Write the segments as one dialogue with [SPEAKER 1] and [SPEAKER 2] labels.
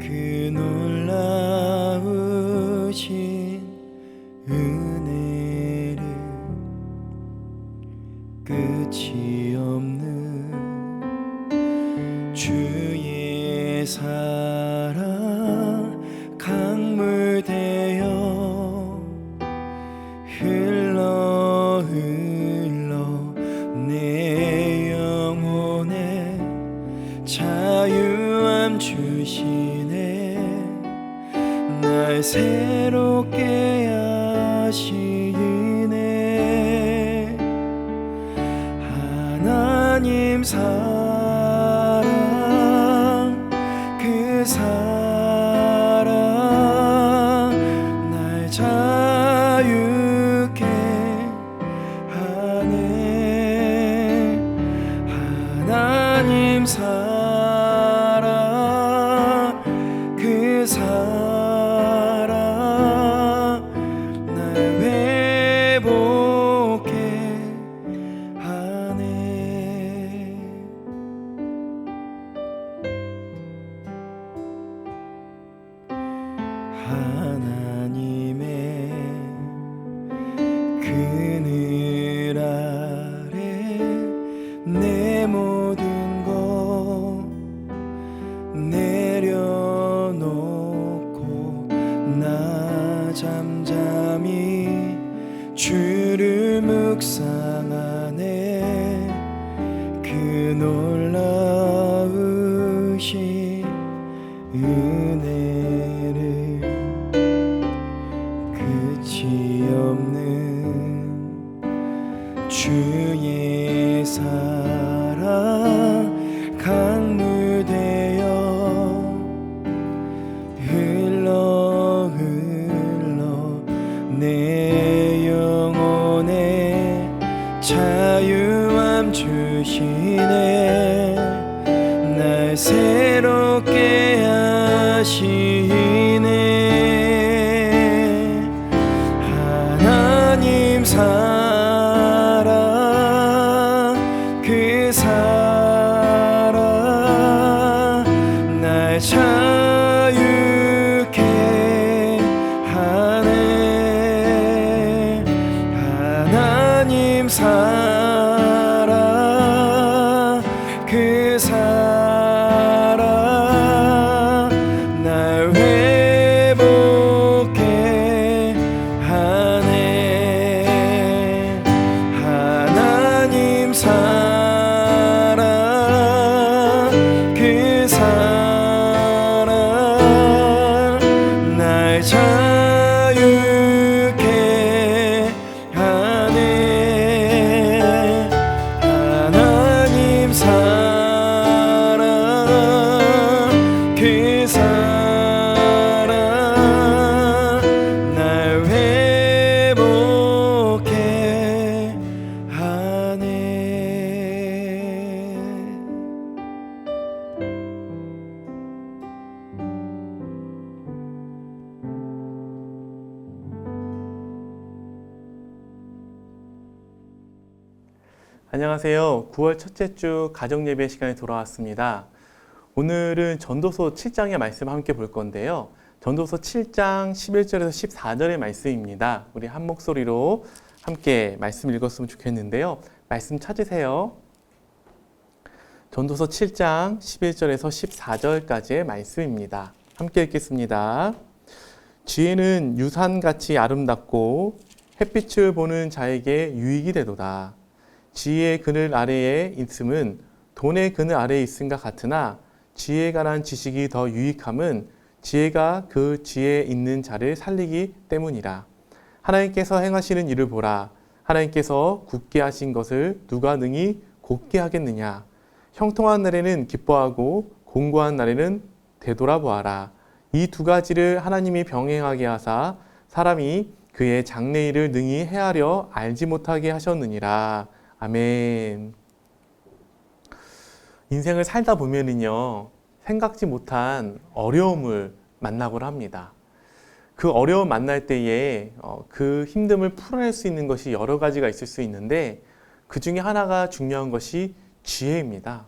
[SPEAKER 1] 그 놀라우신 은혜를 끝이 없는 주의 사랑 강물 되어 흘러 내 영혼에 자유함 주시네. 날 새롭게 하시네. 하나님 사랑 그 사랑 날 자유케 하네. 하나님 사랑 그 사랑 날 회복해 하네. 하나님의 그늘 아래 내 모든 것 내려놓고 나 잠잠히 주를 묵상하네. 그 놀라우신 은혜를 끝이 없는 주의 사랑 강물 되어 흘러 내 영혼에 자유함 주시네. 날 새롭게 하시네. 하나님 사랑 그 사랑 날 자유케 하네. 하나님 사랑 그 사랑 날 회복해 하네. 하나님 사랑 그 사랑 날 자유케 하네. 하나님 사랑 그 사랑 날 회복해 하네.
[SPEAKER 2] 안녕하세요. 9월 첫째 주 가정예배 시간에 돌아왔습니다. 오늘은 전도서 7장의 말씀 함께 볼 건데요. 전도서 7장 11절에서 14절의 말씀입니다. 우리 한 목소리로 함께 말씀 읽었으면 좋겠는데요. 말씀 찾으세요. 전도서 7장 11절에서 14절까지의 말씀입니다. 함께 읽겠습니다. 지혜는 유산같이 아름답고 햇빛을 보는 자에게 유익이 되도다. 지혜의 그늘 아래에 있음은 돈의 그늘 아래에 있음과 같으나 지혜에 관한 지식이 더 유익함은 지혜가 그 지혜에 있는 자를 살리기 때문이라. 하나님께서 행하시는 일을 보라. 하나님께서 굳게 하신 것을 누가 능히 곧게 하겠느냐. 형통한 날에는 기뻐하고 공고한 날에는 되돌아보아라. 이 두 가지를 하나님이 병행하게 하사 사람이 그의 장래일을 능히 헤아려 알지 못하게 하셨느니라. 아멘. 인생을 살다 보면은요, 생각지 못한 어려움을 만나곤 합니다. 그 어려움 만날 때에 그 힘듦을 풀어낼 수 있는 것이 여러 가지가 있을 수 있는데 그 중에 하나가 중요한 것이 지혜입니다.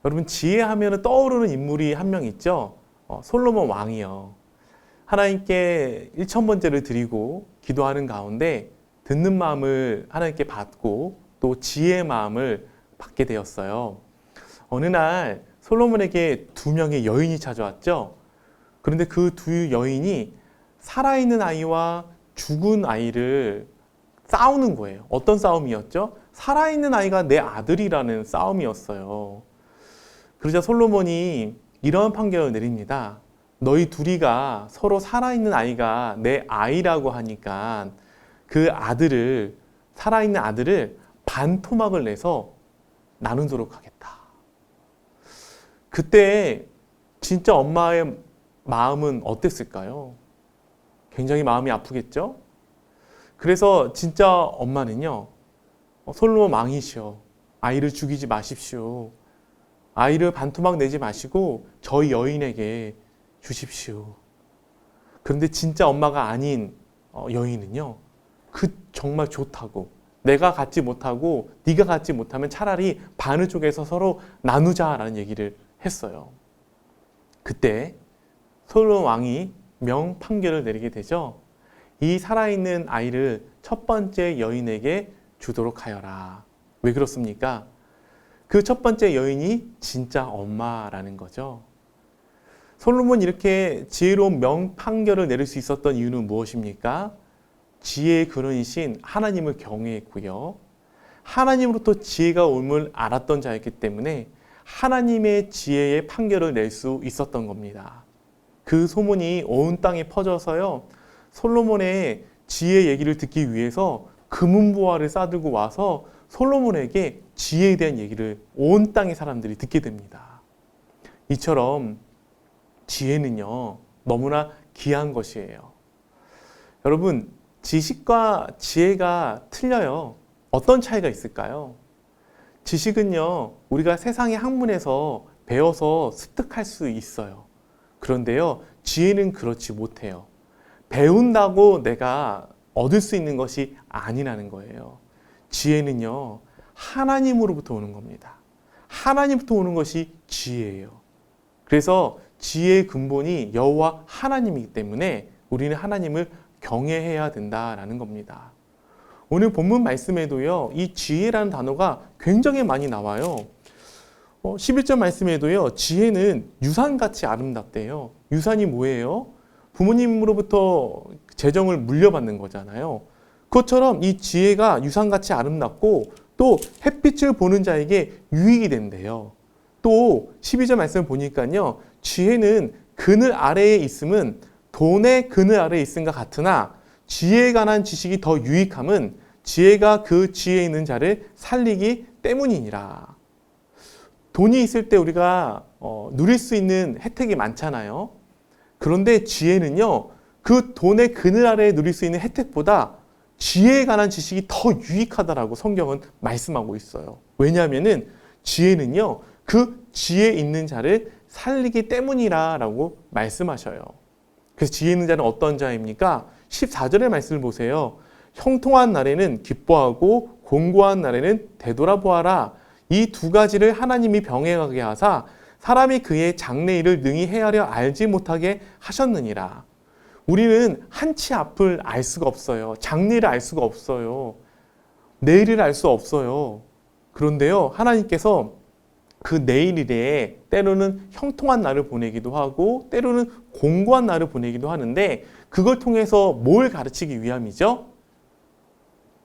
[SPEAKER 2] 여러분, 지혜하면 떠오르는 인물이 한 명 있죠? 솔로몬 왕이요. 하나님께 1000번째를 드리고 기도하는 가운데 듣는 마음을 하나님께 받고 또 지혜의 마음을 받게 되었어요. 어느 날 솔로몬에게 2명의 여인이 찾아왔죠. 그런데 그 2 여인이 살아있는 아이와 죽은 아이를 싸우는 거예요. 어떤 싸움이었죠? 살아있는 아이가 내 아들이라는 싸움이었어요. 그러자 솔로몬이 이런 판결을 내립니다. 너희 둘이가 서로 살아있는 아이가 내 아이라고 하니까 그 아들을, 살아있는 아들을 반토막을 내서 나누도록 하겠다. 그때 진짜 엄마의 마음은 어땠을까요? 굉장히 마음이 아프겠죠? 그래서 진짜 엄마는요, 솔로몬 왕이시여, 아이를 죽이지 마십시오. 아이를 반토막 내지 마시고 저희 여인에게 주십시오. 그런데 진짜 엄마가 아닌 여인은요, 정말 좋다고, 내가 갖지 못하고 네가 갖지 못하면 차라리 반을 쪼개서 서로 나누자라는 얘기를 했어요. 그때 솔로몬 왕이 명판결을 내리게 되죠. 이 살아있는 아이를 첫 번째 여인에게 주도록 하여라. 왜 그렇습니까? 그 첫 번째 여인이 진짜 엄마라는 거죠. 솔로몬이 이렇게 지혜로운 명판결을 내릴 수 있었던 이유는 무엇입니까? 지혜의 근원이신 하나님을 경외했고요. 하나님으로부터 지혜가 옴을 알았던 자였기 때문에 하나님의 지혜의 판결을 낼 수 있었던 겁니다. 그 소문이 온 땅에 퍼져서요, 솔로몬의 지혜 얘기를 듣기 위해서 금은보화를 싸들고 와서 솔로몬에게 지혜에 대한 얘기를 온 땅의 사람들이 듣게 됩니다. 이처럼 지혜는요, 너무나 귀한 것이에요. 여러분, 지식과 지혜가 틀려요. 어떤 차이가 있을까요? 지식은요, 우리가 세상의 학문에서 배워서 습득할 수 있어요. 그런데요, 지혜는 그렇지 못해요. 배운다고 내가 얻을 수 있는 것이 아니라는 거예요. 지혜는요, 하나님으로부터 오는 겁니다. 하나님부터 오는 것이 지혜예요. 그래서 지혜의 근본이 여호와 하나님이기 때문에 우리는 하나님을 경외해야 된다라는 겁니다. 오늘 본문 말씀에도요, 이 지혜라는 단어가 굉장히 많이 나와요. 11절 말씀에도요, 지혜는 유산같이 아름답대요. 유산이 뭐예요? 부모님으로부터 재정을 물려받는 거잖아요. 그것처럼 이 지혜가 유산같이 아름답고 또 햇빛을 보는 자에게 유익이 된대요. 또 12절 말씀을 보니까요, 지혜는 그늘 아래에 있음은 돈의 그늘 아래에 있음과 같으나 지혜에 관한 지식이 더 유익함은 지혜가 그 지혜에 있는 자를 살리기 때문이니라. 돈이 있을 때 우리가 누릴 수 있는 혜택이 많잖아요. 그런데 지혜는요, 그 돈의 그늘 아래에 누릴 수 있는 혜택보다 지혜에 관한 지식이 더 유익하다라고 성경은 말씀하고 있어요. 왜냐하면은 지혜는요, 그 지혜 있는 자를 살리기 때문이라고 말씀하셔요. 그래서 지혜 있는 자는 어떤 자입니까? 14절의 말씀을 보세요. 형통한 날에는 기뻐하고 공고한 날에는 되돌아보아라. 이 두 가지를 하나님이 병행하게 하사 사람이 그의 장래일을 능히 헤아려 알지 못하게 하셨느니라. 우리는 한치 앞을 알 수가 없어요. 장래를 알 수가 없어요. 내일을 알 수 없어요. 그런데요, 하나님께서 그 내일에 때로는 형통한 날을 보내기도 하고 때로는 공고한 날을 보내기도 하는데 그걸 통해서 뭘 가르치기 위함이죠?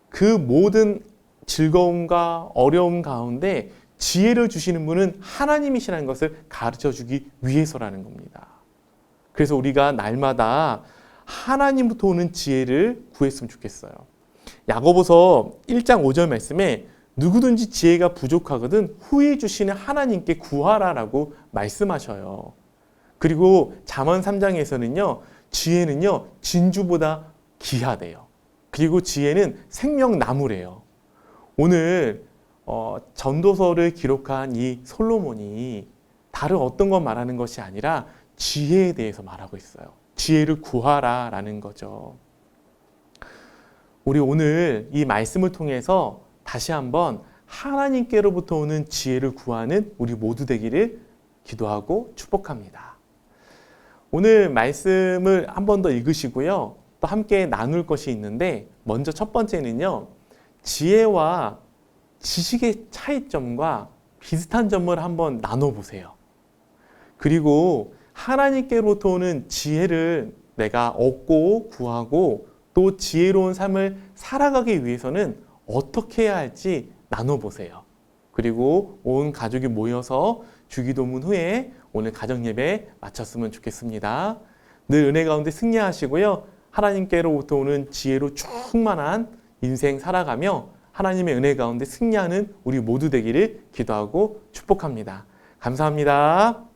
[SPEAKER 2] 그 모든 즐거움과 어려움 가운데 지혜를 주시는 분은 하나님이시라는 것을 가르쳐주기 위해서라는 겁니다. 그래서 우리가 날마다 하나님부터 오는 지혜를 구했으면 좋겠어요. 야고보서 1장 5절 말씀에 누구든지 지혜가 부족하거든 후히 주시는 하나님께 구하라라고 말씀하셔요. 그리고 잠언 3장에서는요, 지혜는요, 진주보다 귀하대요. 그리고 지혜는 생명나무래요. 오늘 전도서를 기록한 이 솔로몬이 다른 어떤 것 말하는 것이 아니라 지혜에 대해서 말하고 있어요. 지혜를 구하라라는 거죠. 우리 오늘 이 말씀을 통해서 다시 한번 하나님께로부터 오는 지혜를 구하는 우리 모두 되기를 기도하고 축복합니다. 오늘 말씀을 한 번 더 읽으시고요. 또 함께 나눌 것이 있는데 먼저 첫 번째는요. 지혜와 지식의 차이점과 비슷한 점을 한번 나눠보세요. 그리고 하나님께로부터 오는 지혜를 내가 얻고 구하고 또 지혜로운 삶을 살아가기 위해서는 어떻게 해야 할지 나눠보세요. 그리고 온 가족이 모여서 주기도문 후에 오늘 가정예배 마쳤으면 좋겠습니다. 늘 은혜 가운데 승리하시고요. 하나님께로부터 오는 지혜로 충만한 인생 살아가며 하나님의 은혜 가운데 승리하는 우리 모두 되기를 기도하고 축복합니다. 감사합니다.